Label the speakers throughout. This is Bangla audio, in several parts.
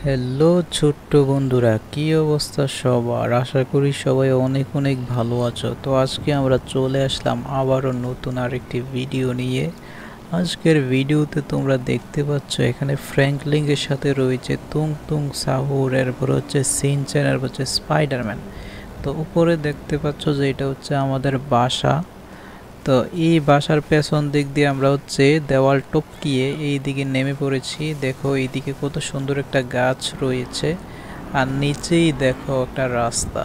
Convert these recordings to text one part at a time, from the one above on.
Speaker 1: হ্যালো ছোট্ট বন্ধুরা, কি অবস্থা সবার? আশা করি সবাই অনেক অনেক ভালো আছো। তো আজকে আমরা চলে আসলাম আবারও নতুন আরেকটি ভিডিও নিয়ে। আজকের ভিডিওতে তোমরা দেখতে পাচ্ছ এখানে ফ্র্যাঙ্কলিনের সাথে রয়েছে তুং তুং সাহুর, এরপর হচ্ছে সিনচ্যান, এরপর হচ্ছে স্পাইডারম্যান। তো উপরে দেখতে পাচ্ছ যে এটা হচ্ছে আমাদের বাসা। তো এই বাসার পেছন দিক দিয়ে আমরা হচ্ছে দেওয়াল টপকিয়ে এই দিকে নেমে পড়েছি। দেখো এইদিকে কত সুন্দর একটা গাছ রয়েছে, আর নিচেই দেখো একটা রাস্তা।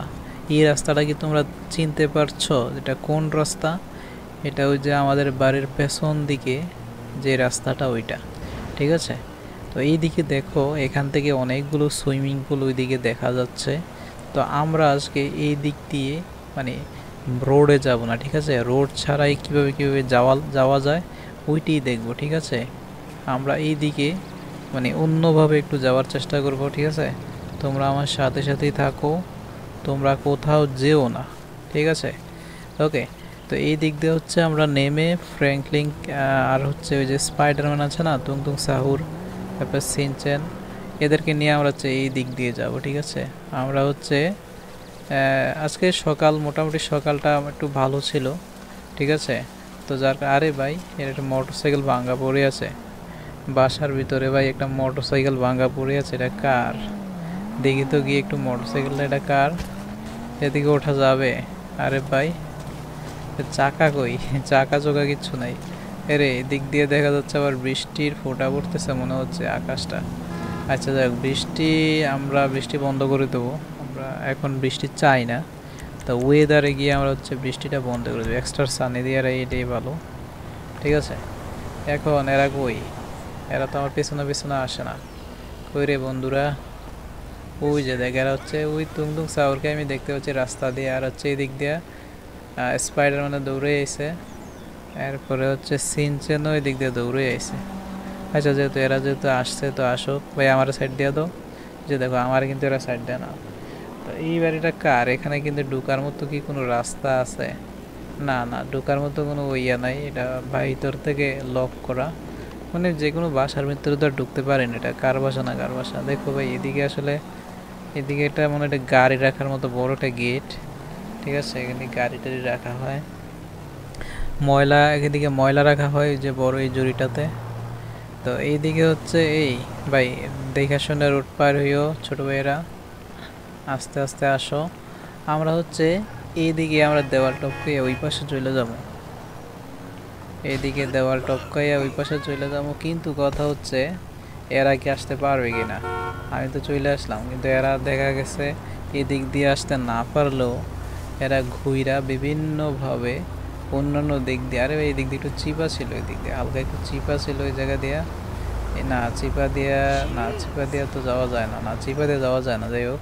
Speaker 1: এই রাস্তাটা কি তোমরা চিনতে পারছো এটা কোন রাস্তা? এটা ওই যে আমাদের বাড়ির পেছন দিকে যে রাস্তাটা, ওইটা। ঠিক আছে। তো এই দিকে দেখো এখান থেকে অনেকগুলো সুইমিং পুল ওইদিকে দেখা যাচ্ছে। তো আমরা আজকে এই দিক দিয়ে মানে রোডে যাব না, ঠিক আছে? রোড ছাড়াই কীভাবে কীভাবে যাওয়া যায় ওইটাই দেখব, ঠিক আছে? আমরা এই দিকে মানে অন্যভাবে একটু যাওয়ার চেষ্টা করব, ঠিক আছে? তোমরা আমার সাথে সাথেই থাকো, তোমরা কোথাও যেও না, ঠিক আছে? ওকে। তো এই দিক দিয়ে হচ্ছে আমরা নেমে ফ্র্যাঙ্কলিন আর হচ্ছে ওই যে স্পাইডারম্যান আছে না, তুং তুং সাহুর, তারপর সিনচ্যান, এদেরকে নিয়ে আমরা হচ্ছে এই দিক দিয়ে যাব, ঠিক আছে? আমরা হচ্ছে আজকে সকাল মোটামুটি সকালটা একটু ভালো ছিল, ঠিক আছে? তো আরে ভাই, এর একটা মোটরসাইকেল ভাঙা পড়ে আছে বাসার ভিতরে। ভাই একটা মোটরসাইকেল ভাঙা পড়ে আছে, এটা কার? দেখি তো গিয়ে একটু মোটরসাইকেলটা, এটা কার? এদিকে ওঠা যাবে? আরে ভাই, চাকা কই? চাকা চোকা কিচ্ছু নাই। এরে এদিক দিয়ে দেখা যাচ্ছে আবার বৃষ্টির ফোঁটা পড়তেছে মনে হচ্ছে আকাশটা। আচ্ছা যাক, আমরা বৃষ্টি বন্ধ করে দেবো। আমরা এখন বৃষ্টি চাই না। তো ওয়েদারে গিয়ে আমরা হচ্ছে বৃষ্টিটা বন্ধ করে দেবো, এক্সট্রা সানি দিয়ে এটাই ভালো, ঠিক আছে? এখন এরা কই? এরা তো আমার পেছনে পেছনে আসে না। কই রে বন্ধুরা? ওই যে দেখ, এরা হচ্ছে ওই তুং তুং সাউরকে আমি দেখতে পাচ্ছি রাস্তা দিয়ে, আর হচ্ছে এই দিক দিয়ে স্পাইডারম্যানে দৌড়ে আইছে। এরপরে হচ্ছে সিনচেনও এই দিক দিয়ে দৌড়ে আইছে। আচ্ছা, যেহেতু আসছে তো আসুক। ভাই আমার সাইড দিয়ে দাও। যে দেখো আমার কিন্তু এরা সাইড দেয় না। তো এই বাড়িটা কার? এখানে কিন্তু ঢুকার মতো কি কোনো রাস্তা আছে? না না, ঢুকার মতো কোনো ইয়া নাই, এটা ভিতর থেকে লক করা। মানে যে কোনো বাসার ভিতরে তো আর ঢুকতে পারেন। এটা কার বাসা না কার বাসা? দেখো ভাই এদিকে আসলে, এদিকে এটা মনে একটা গাড়ি রাখার মতো বড় একটা গেট, ঠিক আছে? এখানে গাড়ি টাড়ি রাখা হয়, ময়লা এদিকে ময়লা রাখা হয় যে বড় এই জুড়িটাতে। তো এইদিকে হচ্ছে এই ভাই, দেখা শুনে রোড পার হইও ছোট ভাইয়েরা, আস্তে আস্তে আসো। আমরা হচ্ছে এইদিকে আমরা দেওয়াল টপকাইয়া ওই পাশে চলে যাবো, এইদিকে দেওয়াল টপকাইয়া ওই পাশে চলে যাবো। কিন্তু কথা হচ্ছে এরা কি আসতে পারবে কি না? আমি তো চলে আসলাম, কিন্তু এরা দেখা গেছে এদিক দিয়ে আসতে না পারলেও এরা ঘুইরা বিভিন্নভাবে অন্যান্য দিক দিয়ে, আরে এই দিক দিয়ে একটু চিপা ছিল, এই দিক দিয়ে হালকা একটু চিপা ছিল ওই জায়গা দিয়া। না চিপা দিয়া, না চিপা দিয়া তো যাওয়া যায় না, না চিপা দিয়ে যাওয়া যায় না, যাই হোক।